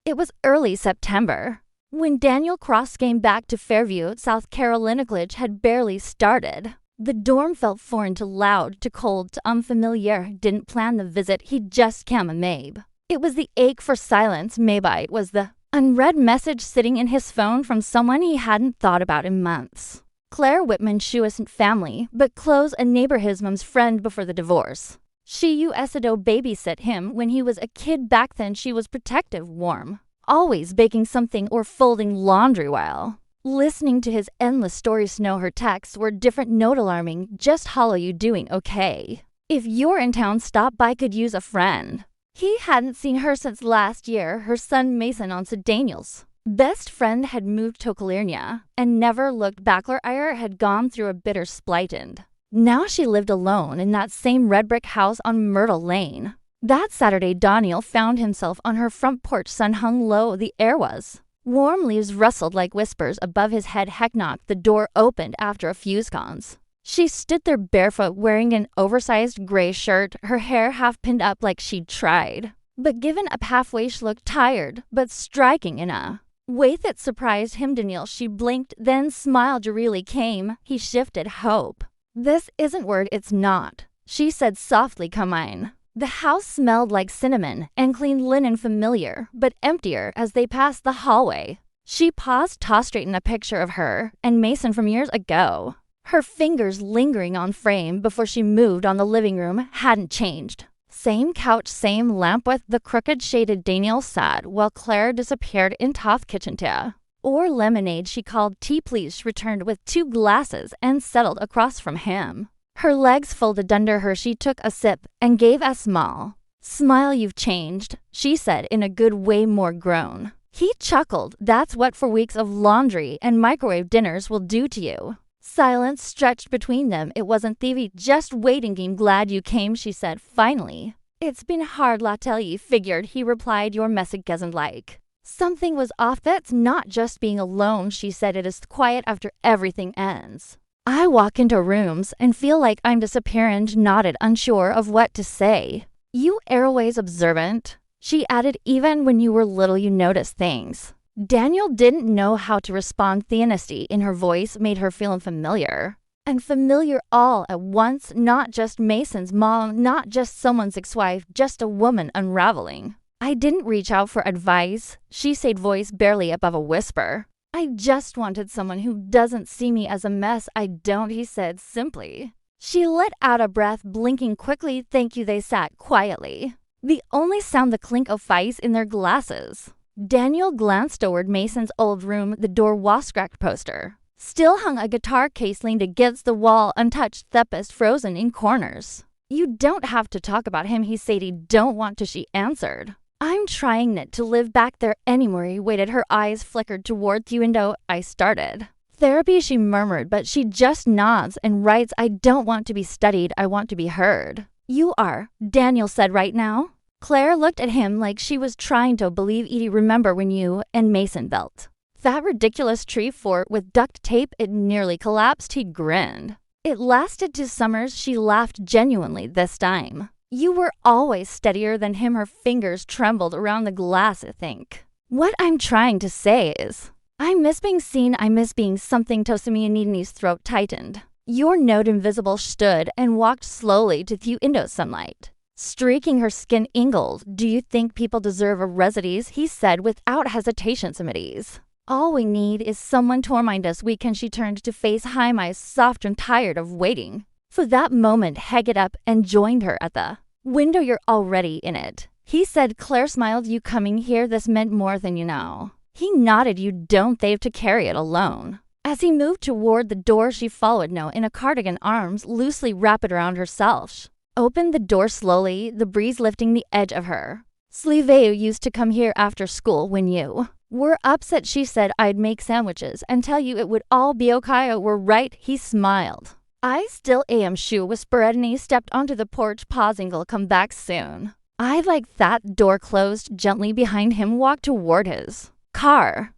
It was early September. When Daniel Cross came back to Fairview, South Carolina, college had barely started. The dorm felt foreign to loud, to cold, to unfamiliar. Didn't plan the visit, he just came a Mabe. It was the ache for silence, maybe it was the unread message sitting in his phone from someone he hadn't thought about in months. Claire Whitman, she wasn't family, but close a neighbor, his mom's friend before the divorce. She used to babysit him when he was a kid. Back then she was protective, warm, always baking something or folding laundry while listening to his endless stories. No, her texts were different, not alarming, just hello, you doing okay? If you're in town, stop by, could use a friend. He hadn't seen her since last year. Her son Mason, on Daniel's best friend, had moved to Cautionary and never looked back. Claire had gone through a bitter split, and now she lived alone in that same red brick house on Myrtle Lane. That Saturday, Daniel found himself on her front porch. Sun hung low, the air was warm, leaves rustled like whispers above his head. Heck knocked, the door opened after a few seconds. She stood there barefoot, wearing an oversized gray shirt, her hair half pinned up like she'd tried. But given up halfway, she looked tired, but striking in a way that surprised him. Daniel, she blinked, then smiled. You really came? He shifted, hope. This isn't word, it's not, she said softly. Come on. The house smelled like cinnamon and clean linen, familiar but emptier as they passed the hallway. She paused, tossed straight in a picture of her and Mason from years ago. Her fingers lingering on frame before she moved on. The living room hadn't changed. Same couch, same lamp with the crooked shaded. Daniel sat while Claire disappeared in Toth kitchen tea. Or lemonade, she called. Tea please. She returned with 2 glasses and settled across from him. Her legs folded under her. She took a sip and gave a small smile. You've changed, she said in a good way, more grown. He chuckled. That's what 4 weeks of laundry and microwave dinners will do to you. Silence stretched between them. It wasn't thievy, just waiting game. Glad you came, she said finally. It's been hard, la tell you, figured, he replied. Your message doesn't like. Something was off. That's not just being alone, she said. It is quiet after everything ends. I walk into rooms and feel like I'm disappearing. Nodded, unsure of what to say. You are always observant, she added. Even when you were little, you noticed things. Daniel didn't know how to respond. The honesty in her voice made her feel unfamiliar. And familiar all at once. Not just Mason's mom, not just someone's ex-wife, just a woman unraveling. I didn't reach out for advice, she said, voice barely above a whisper. I just wanted someone who doesn't see me as a mess. I don't, he said simply. She let out a breath, blinking quickly. Thank you. They sat quietly, the only sound the clink of ice in their glasses. Daniel glanced toward Mason's old room. The door was cracked. Poster still hung. A guitar case leaned against the wall, untouched. Tempest frozen in corners. You don't have to talk about him, he said. He don't want to, she answered. I'm trying not to live back there anymore. He waited. Her eyes flickered toward the window. I started therapy, she murmured, but she just nods and writes. I don't want to be studied. I want to be heard. You are, Daniel said. Right now? Claire looked at him like she was trying to believe. Edie, remember when you and Mason built that ridiculous tree fort with duct tape? It nearly collapsed. He grinned. It lasted 2 summers. She laughed genuinely this time. You were always steadier than him. Her fingers trembled around the glass. I think what I'm trying to say is I miss being seen. I miss being something. Tosimiani's throat tightened. Your note invisible stood and walked slowly to the window. Sunlight streaking her skin. Ingold, do you think people deserve a residence? He said without hesitation. Simities. All we need is someone to remind us we can. She turned to face him, eyes soft and tired of waiting for that moment. Heg up and joined her at the window. You're already in it, he said. Claire smiled. You coming here? This meant more than you know. He nodded. You don't. They have to carry it alone. As he moved toward the door, she followed. No, in a cardigan, arms loosely wrapped around herself. Opened the door slowly, the breeze lifting the edge of her sleeve. You used to come here after school when you were upset, she said. I'd make sandwiches and tell you it would all be okay. We're right, he smiled. I still am, she whispered, and he stepped onto the porch, pausing. I'll come back soon. I'd like that. Door closed gently behind him, walked toward his car.